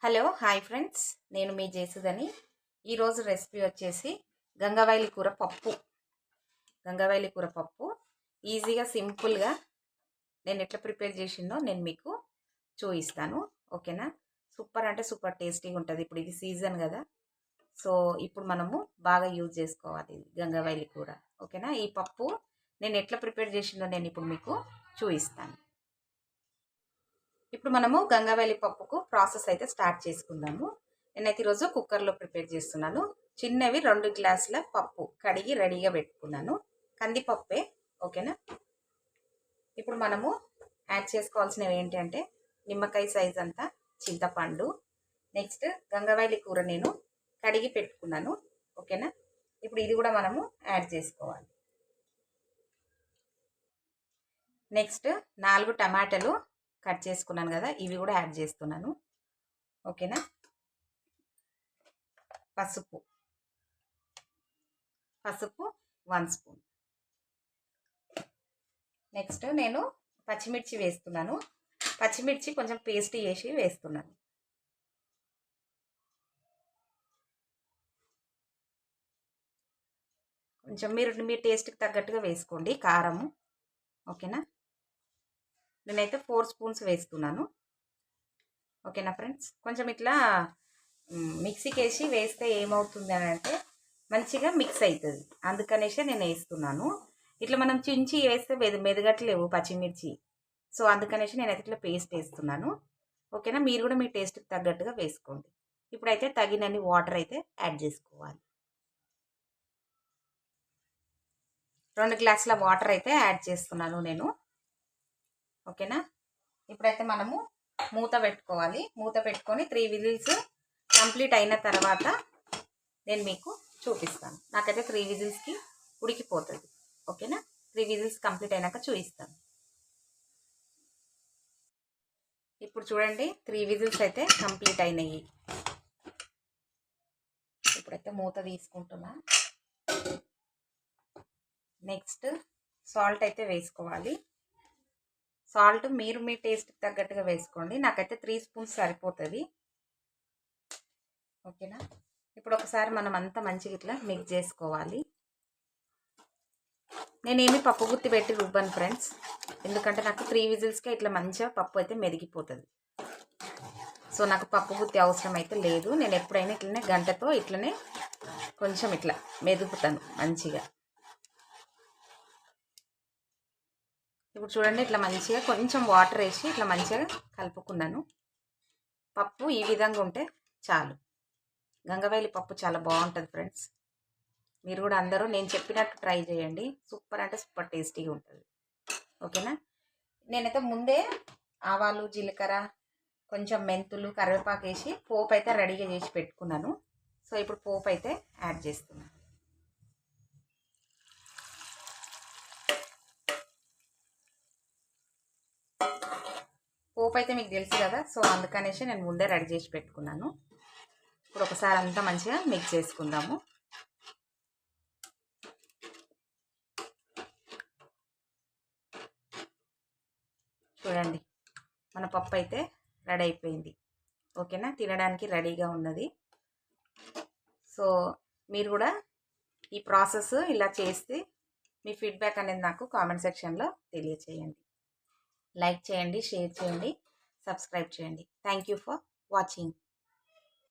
Hello hi friends, నేను మీ జేసుదని. ఈరోజు recipe వచ్చేసి గంగవాయిలి కూర పప్పు. గంగవాయిలి కూర పప్పు ఈజీగా సింపుల్గా నేను ఎట్లా ప్రిపేర్ చేసిందో నేను మీకు చూపిస్తాను. ఓకేనా? సూపర్ అంటే సూపర్ టేస్టీగా ఉంటుంది. ఇప్పుడు ఇది సీజన్ కదా, సో ఇప్పుడు మనము బాగా యూజ్ చేసుకోవాలి ఇది గంగవాయిలి కూర. ఓకేనా? ఈ పప్పు నేను ఎట్లా ప్రిపేర్ చేసిందో నేను ఇప్పుడు మీకు చూపిస్తాను. ఇప్పుడు మనము గంగవాయిలి పప్పుకు ప్రాసెస్ అయితే స్టార్ట్ చేసుకుందాము. నేనైతే ఈరోజు కుక్కర్లో ప్రిపేర్ చేస్తున్నాను. చిన్నవి 2 గ్లాసుల పప్పు కడిగి రెడీగా పెట్టుకున్నాను. కందిపప్పే. ఓకేనా? ఇప్పుడు మనము యాడ్ చేసుకోవాల్సినవి ఏంటంటే నిమ్మకాయ సైజ్ అంతా చింతపండు, నెక్స్ట్ గంగవాయిలి కూర నేను కడిగి పెట్టుకున్నాను. ఓకేనా? ఇప్పుడు ఇది కూడా మనము యాడ్ చేసుకోవాలి. నెక్స్ట్ 4 టమాటాలు కట్ చేసుకున్నాను కదా, ఇవి కూడా యాడ్ చేస్తున్నాను. ఓకేనా? పసుపు 1 స్పూన్. నెక్స్ట్ నేను పచ్చిమిర్చి వేస్తున్నాను. పచ్చిమిర్చి కొంచెం పేస్ట్ చేసి వేస్తున్నాను. కొంచెం మీరు మీ టేస్ట్కి తగ్గట్టుగా వేసుకోండి కారము. ఓకేనా? నేనైతే 4 స్పూన్స్ వేస్తున్నాను. ఓకేనా ఫ్రెండ్స్? కొంచెం ఇట్లా మిక్సీకి వేసి వేస్తే ఏమవుతుంది అని అంటే మంచిగా మిక్స్ అవుతుంది, అందుకనేసి నేను వేస్తున్నాను. ఇట్లా మనం చించి వేస్తే మెదగట్లేవు పచ్చిమిర్చి, సో అందుకనేసి నేనైతే ఇట్లా పేస్ట్ వేస్తున్నాను. ఓకేనా? మీరు కూడా మీ టేస్ట్కి తగ్గట్టుగా వేసుకోండి. ఇప్పుడైతే తగినన్ని వాటర్ అయితే యాడ్ చేసుకోవాలి. 2 గ్లాసుల వాటర్ అయితే యాడ్ చేస్తున్నాను నేను. ఓకేనా? ఇప్పుడైతే మనము మూత పెట్టుకోవాలి. మూత పెట్టుకొని 3 విజిల్స్ కంప్లీట్ అయిన తర్వాత నేను మీకు చూపిస్తాను. నాకైతే 3 విజిల్స్కి ఉడికిపోతుంది. ఓకేనా? 3 విజిల్స్ కంప్లీట్ అయినాక చూపిస్తాను. ఇప్పుడు చూడండి, 3 విజిల్స్ అయితే కంప్లీట్ అయినాయి. ఇప్పుడైతే మూత తీసుకుంటున్నా. నెక్స్ట్ సాల్ట్ అయితే వేసుకోవాలి. సాల్ట్ మీరు మీ టేస్ట్కి తగ్గట్టుగా వేసుకోండి. నాకైతే 3 స్పూన్స్ సరిపోతుంది. ఓకేనా? ఇప్పుడు ఒకసారి మనం అంతా మంచిగా ఇట్లా మిక్స్ చేసుకోవాలి. నేనేమి పప్పు గుత్తి పెట్టి రుబ్బాను ఫ్రెండ్స్, ఎందుకంటే నాకు 3 విజిల్స్కే ఇట్లా మంచిగా పప్పు అయితే మెదిగిపోతుంది. సో నాకు పప్పు గుత్తి అవసరం అయితే లేదు. నేను ఎప్పుడైనా ఇట్లనే గంటతో ఇట్లనే కొంచెం ఇట్లా మెదుపుతాను మంచిగా. ఇప్పుడు చూడండి, ఇట్లా మంచిగా కొంచెం వాటర్ వేసి ఇట్లా మంచిగా కలుపుకున్నాను. పప్పు ఈ విధంగా ఉంటే చాలు. గంగవాయిలి పప్పు చాలా బాగుంటుంది ఫ్రెండ్స్. మీరు కూడా అందరూ నేను చెప్పినట్టు ట్రై చేయండి. సూపర్ అంటే సూపర్ టేస్టీగా ఉంటుంది. ఓకేనా? నేనైతే ముందే ఆవాలు, జీలకర్ర, కొంచెం మెంతులు, కరివేపాకు వేసి పోపు అయితే రెడీగా చేసి పెట్టుకున్నాను. సో ఇప్పుడు పోపు అయితే యాడ్ చేస్తున్నాను. పోపు అయితే మీకు తెలుసు కదా, సో అందుకనేసి నేను ముందే రెడీ చేసి పెట్టుకున్నాను. ఇప్పుడు ఒకసారి అంతా మంచిగా మిక్స్ చేసుకుందాము. చూడండి, మన పప్పు అయితే రెడీ అయిపోయింది. ఓకేనా? తినడానికి రెడీగా ఉన్నది. సో మీరు కూడా ఈ ప్రాసెస్ ఇలా చేస్తే మీ ఫీడ్బ్యాక్ అనేది నాకు కామెంట్ సెక్షన్లో తెలియచేయండి. లైక్ చేయండి, షేర్ చేయండి, సబ్స్క్రైబ్ చేయండి. Thank you for watching.